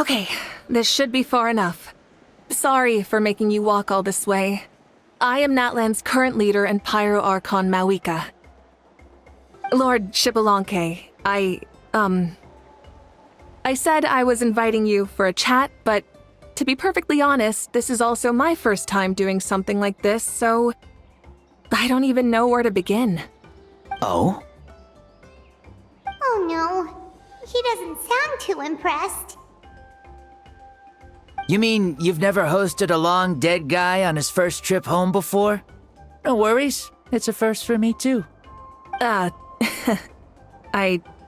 Okay, this should be far enough. Sorry for making you walk all this way. I am Natlan's current leader and Pyro Archon Mawika. Lord Shibalanke, I said I was inviting you for a chat, but to be perfectly honest, this is also my first time doing something like this, so I don't even know where to begin. Oh? Oh no, he doesn't sound too impressed. You mean you've never hosted a long dead guy on his first trip home before? No worries, it's a first for me too. I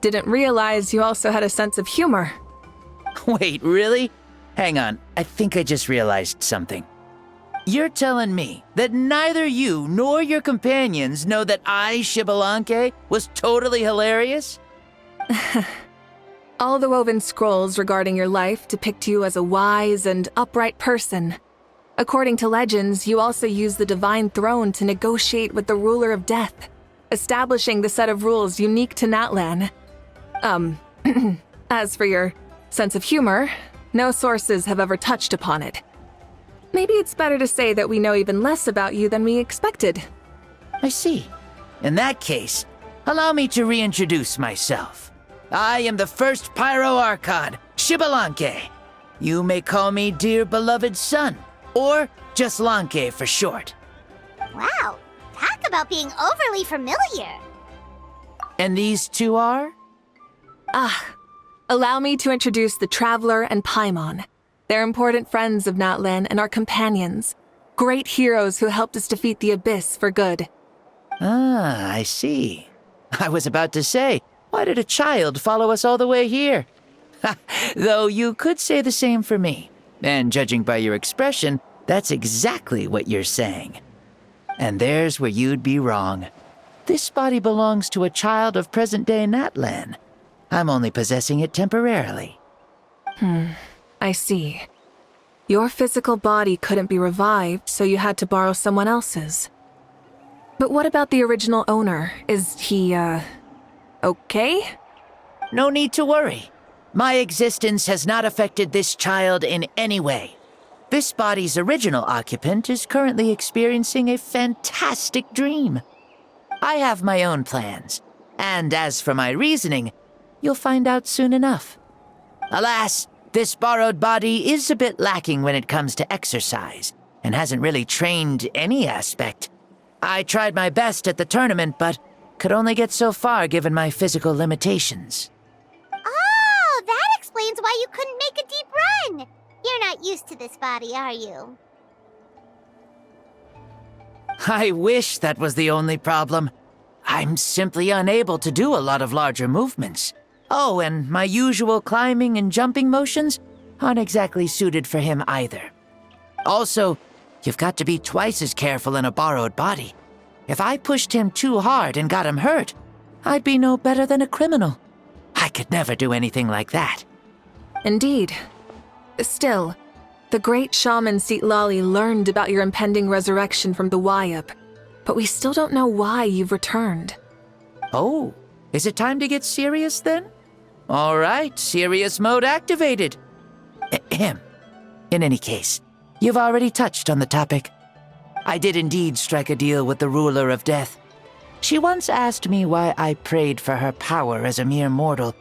didn't realize you also had a sense of humor. Wait, really? Hang on, I think I just realized something. You're telling me that neither you nor your companions know that I, Shibalanke, was totally hilarious? All the woven scrolls regarding your life depict you as a wise and upright person. According to legends, you also use the Divine Throne to negotiate with the Ruler of Death, establishing the set of rules unique to Natlan. As for your sense of humor, no sources have ever touched upon it. Maybe it's better to say that we know even less about you than we expected. I see. In that case, allow me to reintroduce myself. I am the first Pyro Archon, Shibalanke. You may call me dear beloved son, or just Lanke for short. Wow, talk about being overly familiar. And these two are? Allow me to introduce the Traveler and Paimon. They're important friends of Natlan and our companions. Great heroes who helped us defeat the Abyss for good. Ah, I see. I was about to say, why did a child follow us all the way here? Though you could say the same for me. And judging by your expression, that's exactly what you're saying. And there's where you'd be wrong. This body belongs to a child of present-day Natlan. I'm only possessing it temporarily. I see. Your physical body couldn't be revived, so you had to borrow someone else's. But what about the original owner? Is he, okay? No need to worry. My existence has not affected this child in any way. This body's original occupant is currently experiencing a fantastic dream. I have my own plans, and as for my reasoning, you'll find out soon enough. Alas, this borrowed body is a bit lacking when it comes to exercise, and hasn't really trained any aspect. I tried my best at the tournament, but could only get so far given my physical limitations. Oh, that explains why you couldn't make a deep run. You're not used to this body, are you? I wish that was the only problem. I'm simply unable to do a lot of larger movements. Oh, and my usual climbing and jumping motions aren't exactly suited for him either. Also, you've got to be twice as careful in a borrowed body. If I pushed him too hard and got him hurt, I'd be no better than a criminal. I could never do anything like that. Indeed. Still, the great shaman Seatlali learned about your impending resurrection from the Wayup, but we still don't know why you've returned. Oh, is it time to get serious then? All right, serious mode activated. Ahem. In any case, you've already touched on the topic. I did indeed strike a deal with the Ruler of Death. She once asked me why I prayed for her power as a mere mortal,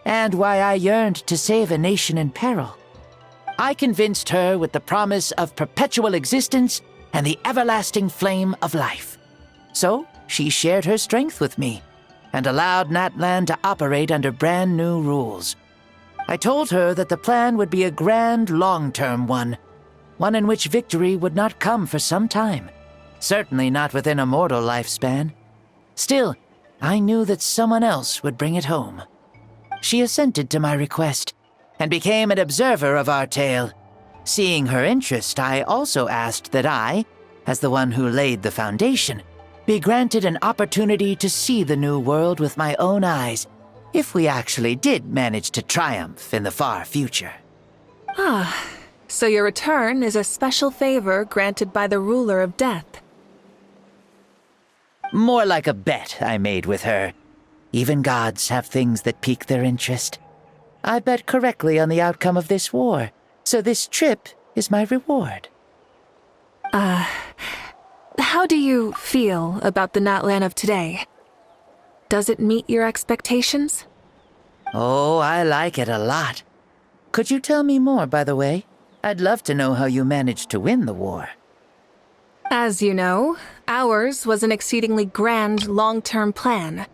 and why I yearned to save a nation in peril. I convinced her with the promise of perpetual existence and the everlasting flame of life. So she shared her strength with me, and allowed Natlan to operate under brand new rules. I told her that the plan would be a grand, long-term one in which victory would not come for some time, certainly not within a mortal lifespan. Still, I knew that someone else would bring it home. She assented to my request, and became an observer of our tale. Seeing her interest, I also asked that I, as the one who laid the foundation, be granted an opportunity to see the new world with my own eyes, if we actually did manage to triumph in the far future. So your return is a special favor granted by the Ruler of Death. More like a bet I made with her. Even gods have things that pique their interest. I bet correctly on the outcome of this war, so this trip is my reward. How do you feel about the Natlan of today? Does it meet your expectations? Oh, I like it a lot. Could you tell me more, by the way? I'd love to know how you managed to win the war. As you know, ours was an exceedingly grand long-term plan.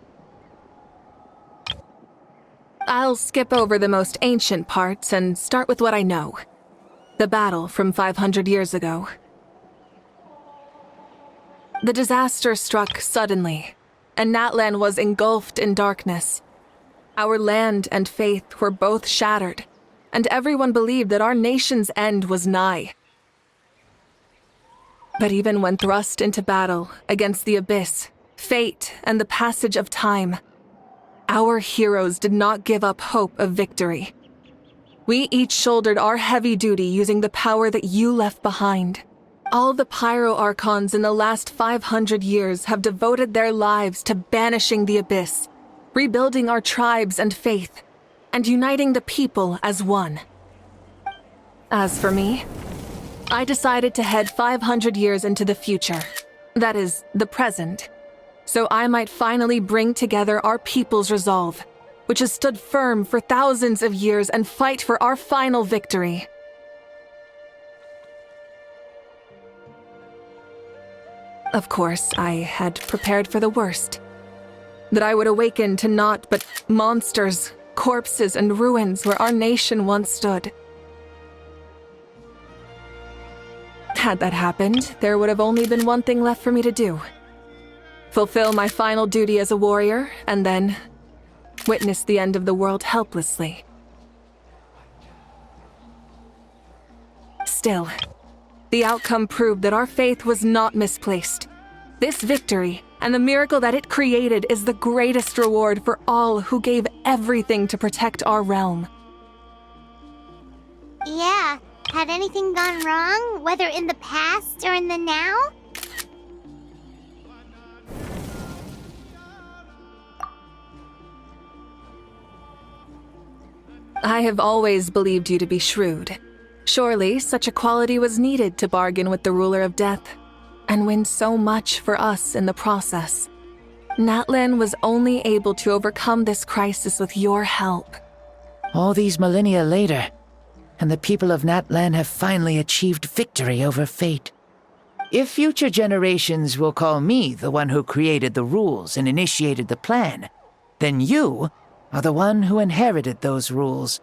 I'll skip over the most ancient parts and start with what I know. The battle from 500 years ago. The disaster struck suddenly, and Natlan was engulfed in darkness. Our land and faith were both shattered, and everyone believed that our nation's end was nigh. But even when thrust into battle against the abyss, fate, and the passage of time, our heroes did not give up hope of victory. We each shouldered our heavy duty using the power that you left behind. All the Pyro Archons in the last 500 years have devoted their lives to banishing the abyss, rebuilding our tribes and faith, and uniting the people as one. As for me, I decided to head 500 years into the future, that is, the present, so I might finally bring together our people's resolve, which has stood firm for thousands of years, and fight for our final victory. Of course, I had prepared for the worst. That I would awaken to naught but monsters, corpses, and ruins where our nation once stood. Had that happened, there would have only been one thing left for me to do. Fulfill my final duty as a warrior, and then witness the end of the world helplessly. Still, the outcome proved that our faith was not misplaced. This victory, and the miracle that it created, is the greatest reward for all who gave everything to protect our realm. Yeah, had anything gone wrong, whether in the past or in the now? I have always believed you to be shrewd. Surely, such a quality was needed to bargain with the ruler of death, and win so much for us in the process. Natlan was only able to overcome this crisis with your help. All these millennia later, and the people of Natlan have finally achieved victory over fate. If future generations will call me the one who created the rules and initiated the plan, then you are the one who inherited those rules.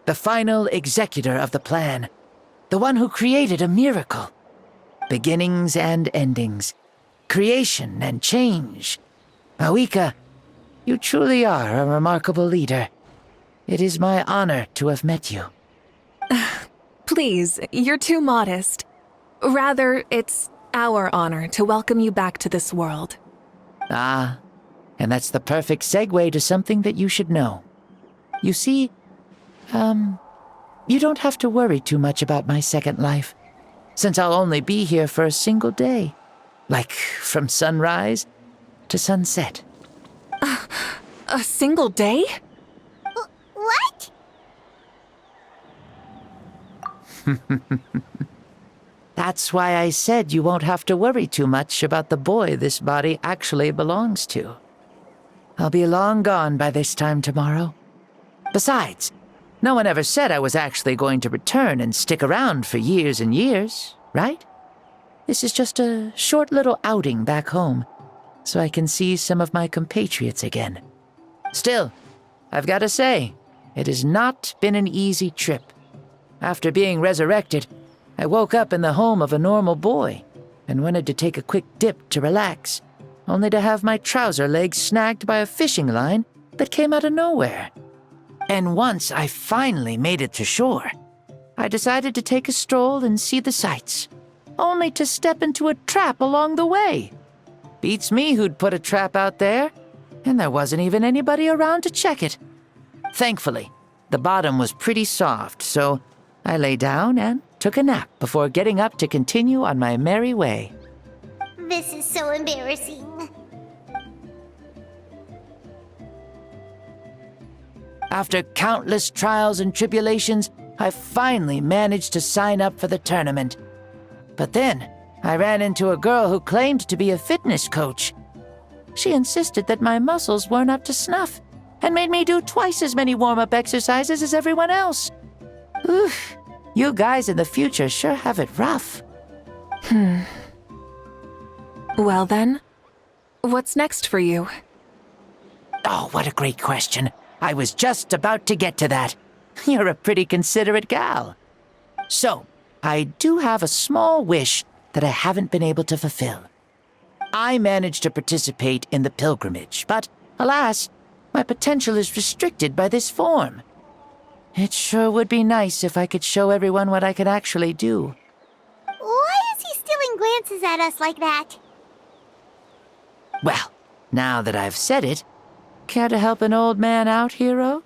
The final executor of the plan. The one who created a miracle. Beginnings and endings. Creation and change. Awika, you truly are a remarkable leader. It is my honor to have met you. Please, you're too modest. Rather, it's our honor to welcome you back to this world. Ah, and that's the perfect segue to something that you should know. You see, you don't have to worry too much about my second life, since I'll only be here for a single day. Like, from sunrise to sunset. A single day? What? That's why I said you won't have to worry too much about the boy this body actually belongs to. I'll be long gone by this time tomorrow. Besides, no one ever said I was actually going to return and stick around for years and years, right? This is just a short little outing back home, so I can see some of my compatriots again. Still, I've got to say, it has not been an easy trip. After being resurrected, I woke up in the home of a normal boy and wanted to take a quick dip to relax, only to have my trouser legs snagged by a fishing line that came out of nowhere. And once I finally made it to shore, I decided to take a stroll and see the sights, only to step into a trap along the way. Beats me who'd put a trap out there, and there wasn't even anybody around to check it. Thankfully, the bottom was pretty soft, so I lay down and took a nap before getting up to continue on my merry way. This is so embarrassing. After countless trials and tribulations, I finally managed to sign up for the tournament. But then, I ran into a girl who claimed to be a fitness coach. She insisted that my muscles weren't up to snuff, and made me do twice as many warm-up exercises as everyone else. Oof, you guys in the future sure have it rough. Well then, what's next for you? Oh, what a great question. I was just about to get to that. You're a pretty considerate gal. So, I do have a small wish that I haven't been able to fulfill. I managed to participate in the pilgrimage, but alas, my potential is restricted by this form. It sure would be nice if I could show everyone what I can actually do. Why is he stealing glances at us like that? Well, now that I've said it, care to help an old man out, hero?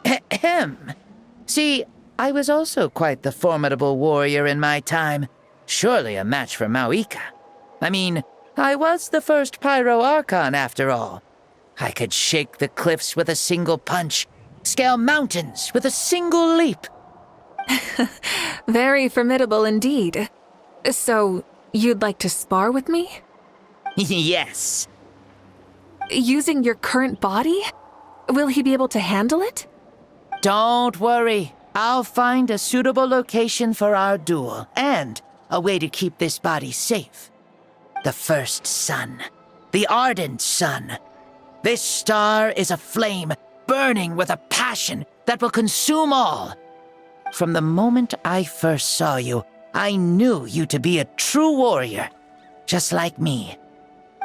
Ahem. See, I was also quite the formidable warrior in my time. Surely a match for Mauika. I mean, I was the first Pyro Archon after all. I could shake the cliffs with a single punch, scale mountains with a single leap. Very formidable indeed. So, you'd like to spar with me? Yes. Using your current body? Will he be able to handle it? Don't worry. I'll find a suitable location for our duel, and a way to keep this body safe. The first sun. The ardent sun. This star is a flame, burning with a passion that will consume all. From the moment I first saw you, I knew you to be a true warrior, just like me.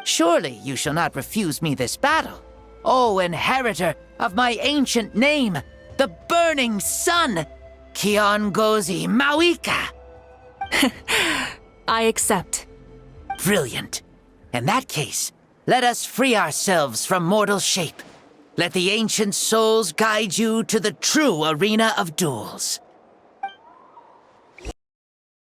Surely you shall not refuse me this battle, O inheritor of my ancient name, the Burning Sun, Kiongozi Mauika. I accept. Brilliant. In that case, let us free ourselves from mortal shape. Let the ancient souls guide you to the true arena of duels.